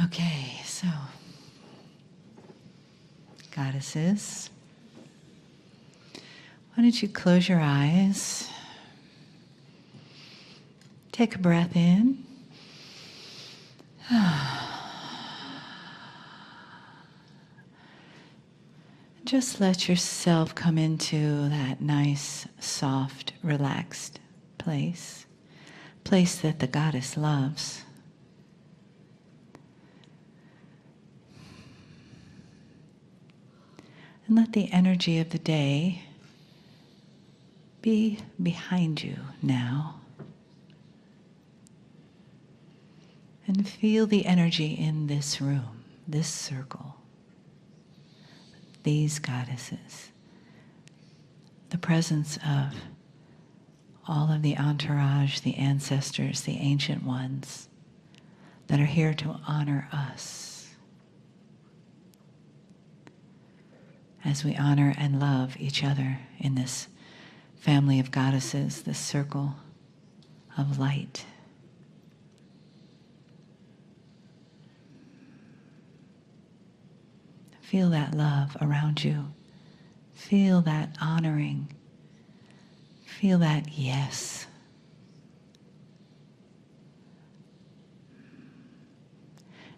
Okay, so goddesses, why don't you close your eyes, take a breath in, just let yourself come into that nice, soft, relaxed place that the goddess loves. And let the energy of the day be behind you now. And feel the energy in this room, this circle, these goddesses, the presence of all of the entourage, the ancestors, the ancient ones that are here to honor us as we honor and love each other in this family of goddesses, this circle of light. Feel that love around you. Feel that honoring. Feel that yes.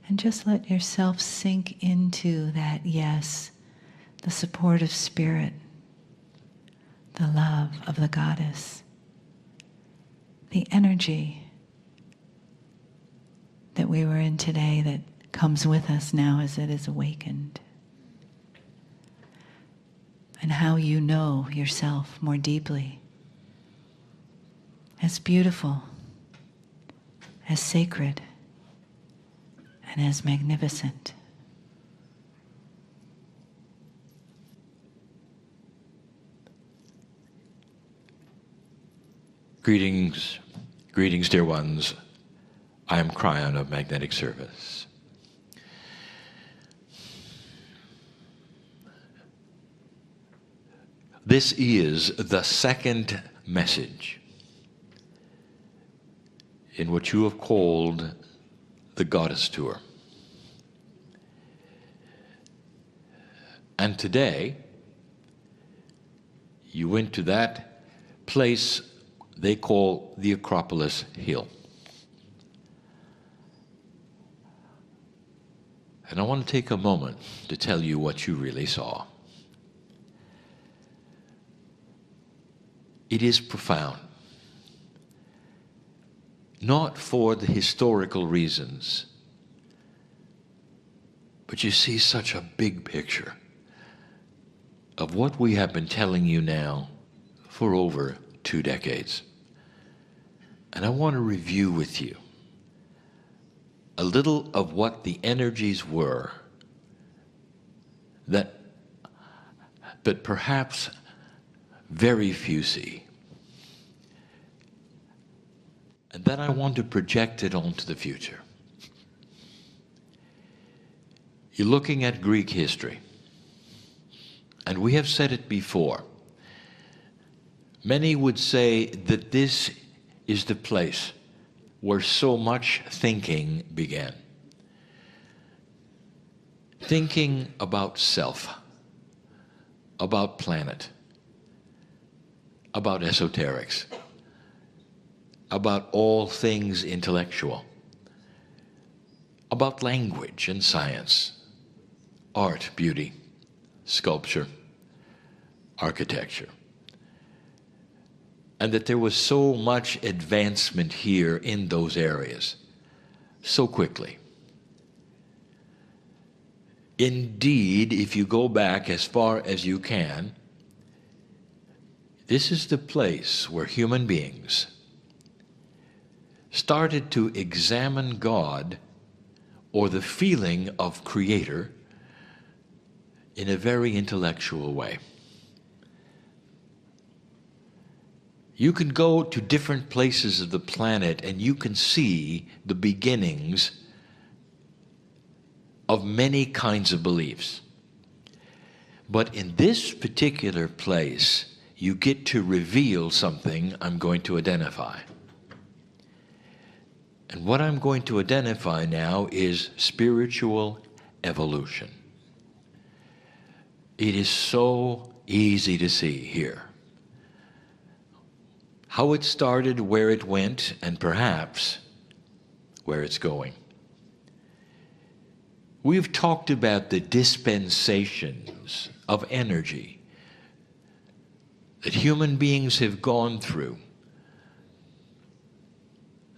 And just let yourself sink into that yes, the supportive spirit, the love of the goddess, the energy that we were in today that comes with us now as it is awakened. And how you know yourself more deeply, as beautiful, as sacred, and as magnificent. Greetings, dear ones. I am Kryon of Magnetic Service. This is the second message in what you have called the Goddess Tour. And today, you went to that place they call the Acropolis Hill. And I want to take a moment to tell you what you really saw. It is profound. Not for the historical reasons, but you see such a big picture of what we have been telling you now for over 2 decades. And I want to review with you a little of what the energies were that perhaps very few see. And then I want to project it onto the future. You're looking at Greek history. And we have said it before. Many would say that this is the place where so much thinking began. Thinking about self, about planet, about esoterics, about all things intellectual, about language and science, art, beauty, sculpture, architecture. And that there was so much advancement here in those areas so quickly. Indeed, if you go back as far as you can, this is the place where human beings started to examine God or the feeling of Creator in a very intellectual way. You can go to different places of the planet and you can see the beginnings of many kinds of beliefs. But in this particular place, you get to reveal something I'm going to identify. And what I'm going to identify now is spiritual evolution. It is so easy to see here how it started, where it went, and perhaps where it's going. We've talked about the dispensations of energy that human beings have gone through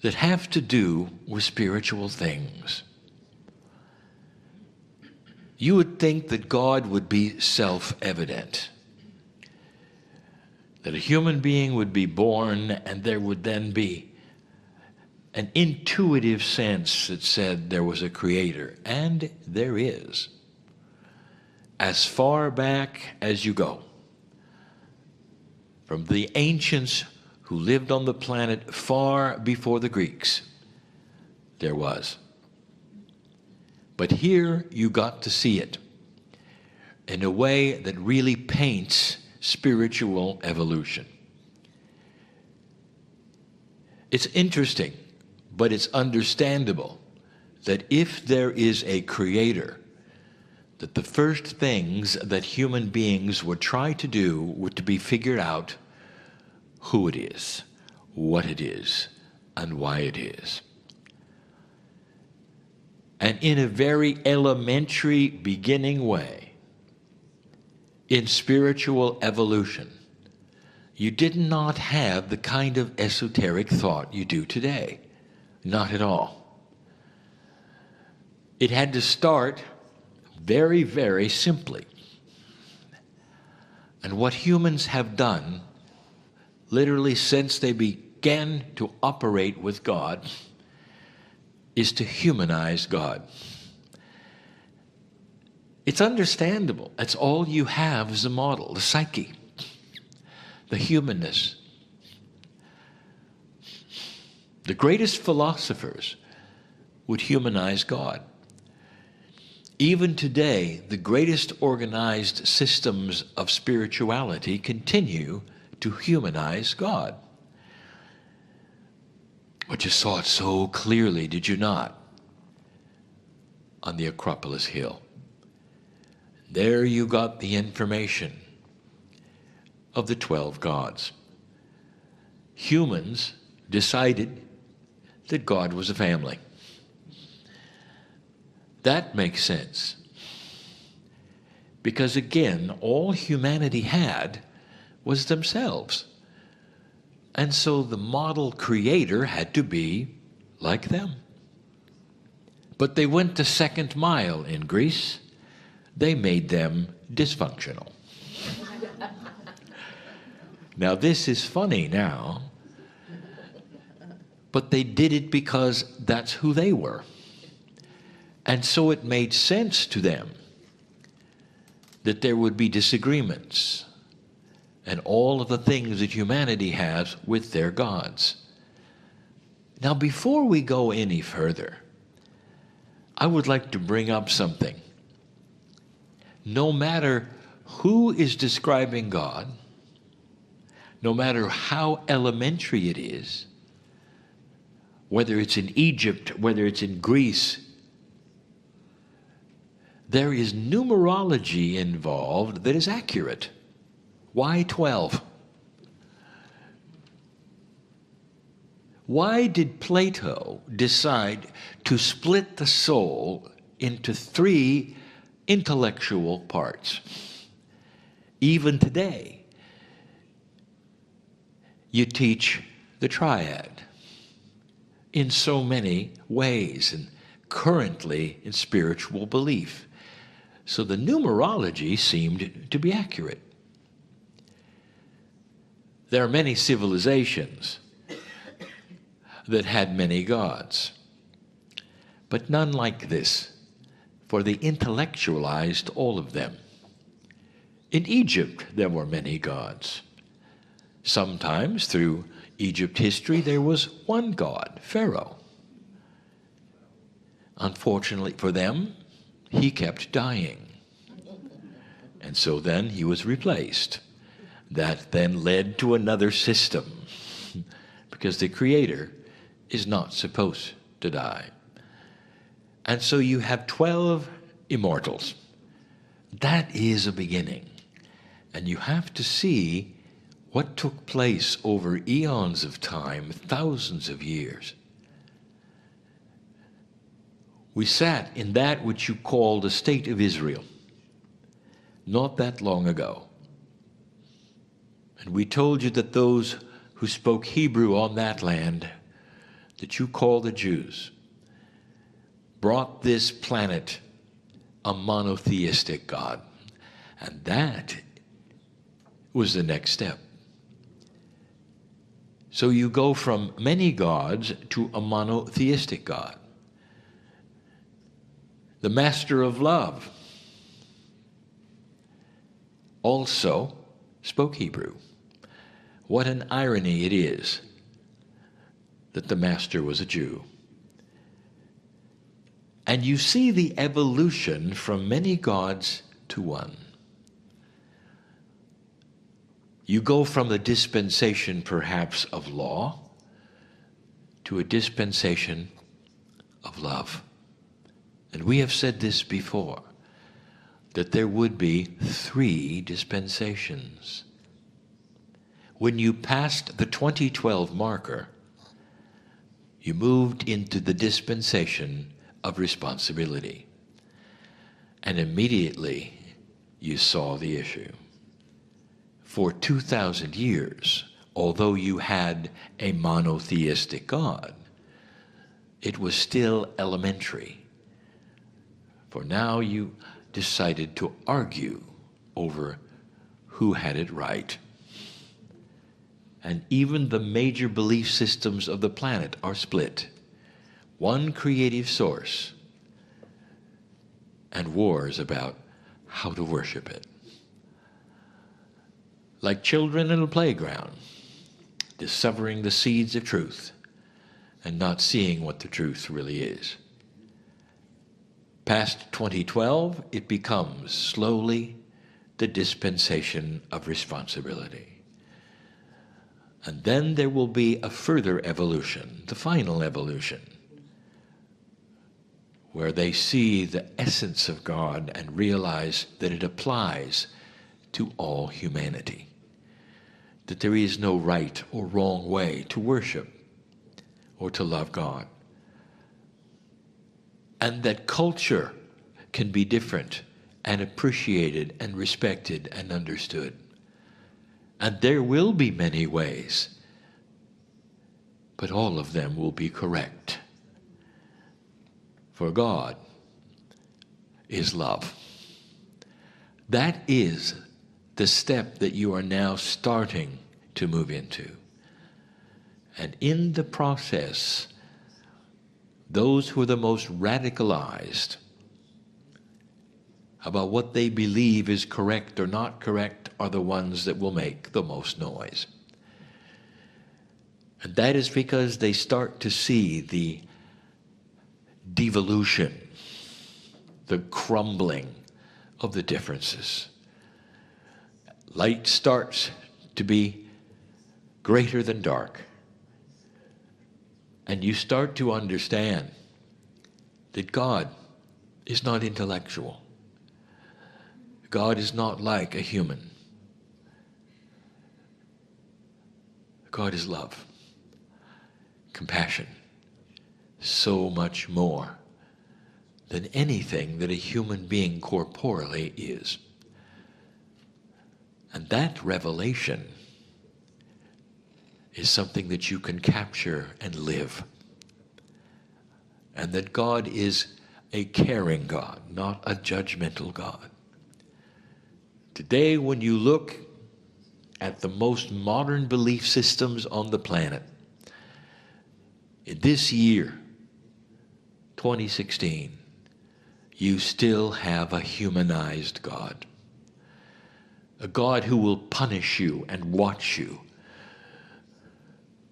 that have to do with spiritual things. You would think that God would be self-evident, that a human being would be born and there would then be an intuitive sense that said there was a creator, and there is. As far back as you go, from the ancients who lived on the planet far before the Greeks, there was. But here you got to see it in a way that really paints spiritual evolution. It's interesting, but it's understandable that if there is a creator, that the first things that human beings would try to do would to be figured out who it is, what it is, and why it is. And in a very elementary beginning way, in spiritual evolution, you did not have the kind of esoteric thought you do today. Not at all. It had to start very, very simply. And what humans have done, literally since they began to operate with God, is to humanize God. It's understandable. That's all you have as a model, the psyche, the humanness. The greatest philosophers would humanize God. Even today, the greatest organized systems of spirituality continue to humanize God. But you saw it so clearly, did you not? On the Acropolis Hill. There you got the information of the 12 gods. Humans decided that God was a family. That makes sense. Because again, all humanity had was themselves. And so the model creator had to be like them. But they went the second mile in Greece. They made them dysfunctional. Now this is funny now, but they did it because that's who they were. And so it made sense to them that there would be disagreements and all of the things that humanity has with their gods. Now, before we go any further, I would like to bring up something. No matter who is describing God, no matter how elementary it is, whether it's in Egypt, whether it's in Greece, there is numerology involved that is accurate. Why 12? Why did Plato decide to split the soul into 3 intellectual parts? Even today, you teach the triad in so many ways, and currently in spiritual belief. So the numerology seemed to be accurate. There are many civilizations that had many gods, but none like this, for they intellectualized all of them. In Egypt, there were many gods. Sometimes through Egypt history, there was one god, Pharaoh. Unfortunately for them, he kept dying. And so then he was replaced. That then led to another system, because the creator is not supposed to die. And so you have 12 immortals. That is a beginning. And you have to see what took place over eons of time, thousands of years. We sat in that which you call the state of Israel not that long ago. And we told you that those who spoke Hebrew on that land, that you call the Jews, brought this planet a monotheistic God. And that was the next step. So you go from many gods to a monotheistic God. The master of love also spoke Hebrew. What an irony it is that the master was a Jew. And you see the evolution from many gods to one. You go from the dispensation, perhaps, of law to a dispensation of love. And we have said this before, that there would be 3 dispensations. When you passed the 2012 marker, you moved into the dispensation of responsibility. And immediately you saw the issue. For 2,000 years, although you had a monotheistic God, it was still elementary. For now you decided to argue over who had it right. And even the major belief systems of the planet are split. One creative source, and wars about how to worship it. Like children in a playground, discovering the seeds of truth and not seeing what the truth really is. Past 2012, it becomes slowly the dispensation of responsibility. And then there will be a further evolution, the final evolution, where they see the essence of God and realize that it applies to all humanity. That there is no right or wrong way to worship or to love God. And that culture can be different and appreciated and respected and understood. And there will be many ways, but all of them will be correct. For God is love. That is the step that you are now starting to move into. And in the process, those who are the most radicalized about what they believe is correct or not correct are the ones that will make the most noise. And that is because they start to see the devolution, the crumbling of the differences. Light starts to be greater than dark. And you start to understand that God is not intellectual. God is not like a human. God is love, compassion, so much more than anything that a human being corporally is. And that revelation is something that you can capture and live. And that God is a caring God, not a judgmental God. Today, when you look at the most modern belief systems on the planet, in this year, 2016, you still have a humanized God. A God who will punish you and watch you,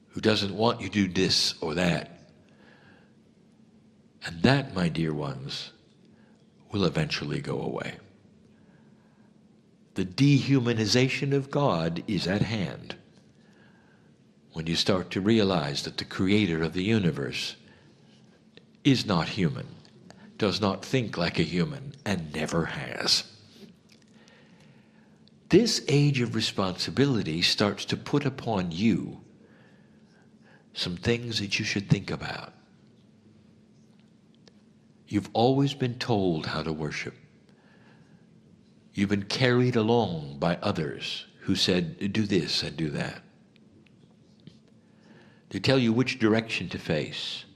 who doesn't want you to do this or that. And that, my dear ones, will eventually go away. The dehumanization of God is at hand when you start to realize that the creator of the universe is not human, does not think like a human, and never has. This age of responsibility starts to put upon you some things that you should think about. You've always been told how to worship. You've been carried along by others who said, do this and do that. They tell you which direction to face.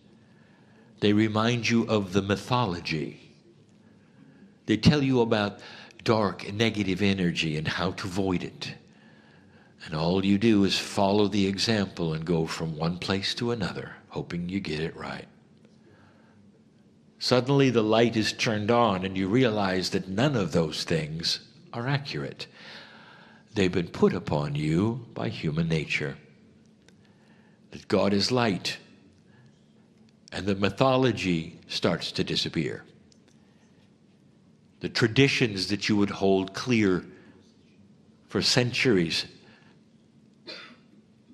They remind you of the mythology. They tell you about dark and negative energy and how to avoid it. And all you do is follow the example and go from one place to another, hoping you get it right. Suddenly the light is turned on and you realize that none of those things are accurate. They've been put upon you by human nature. That God is light, and the mythology starts to disappear. The traditions that you would hold clear for centuries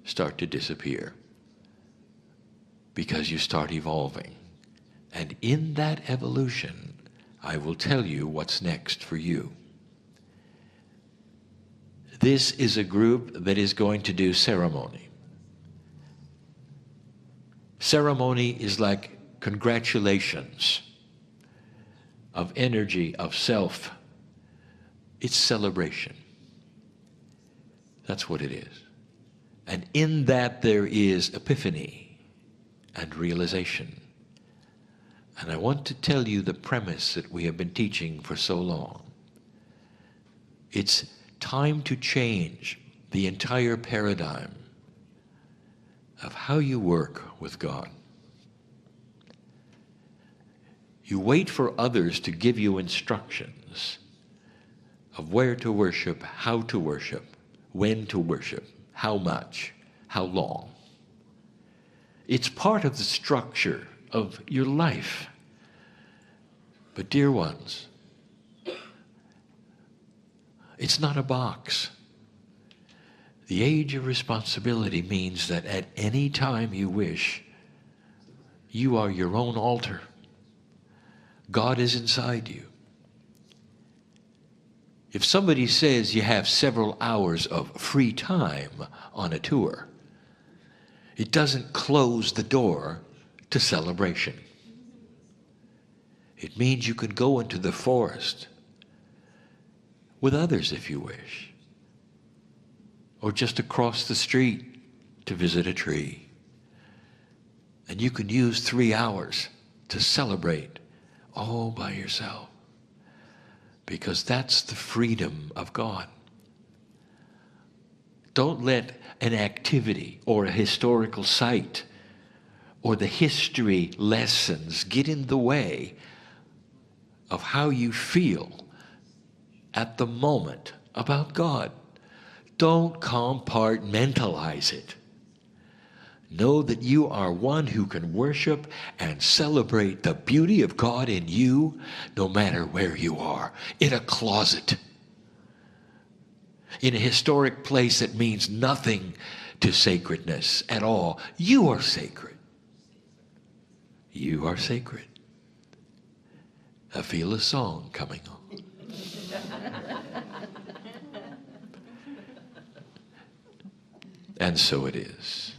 start to disappear because you start evolving. And in that evolution, I will tell you what's next for you. This is a group that is going to do ceremony. Ceremony is like congratulations of energy, of self. It's celebration. That's what it is. And in that there is epiphany and realization. And I want to tell you the premise that we have been teaching for so long. It's time to change the entire paradigm of how you work with God. You wait for others to give you instructions of where to worship, how to worship, when to worship, how much, how long. It's part of the structure of your life. But dear ones, it's not a box. The age of responsibility means that at any time you wish, you are your own altar. God is inside you. If somebody says you have several hours of free time on a tour, it doesn't close the door to celebration. It means you can go into the forest with others if you wish, or just across the street to visit a tree. And you can use 3 hours to celebrate all by yourself, because that's the freedom of God. Don't let an activity or a historical site or the history lessons get in the way of how you feel at the moment about God. Don't compartmentalize it. Know that you are one who can worship and celebrate the beauty of God in you no matter where you are. In a closet, in a historic place that means nothing to sacredness at all. You are sacred. You are sacred. I feel a song coming on. And so it is.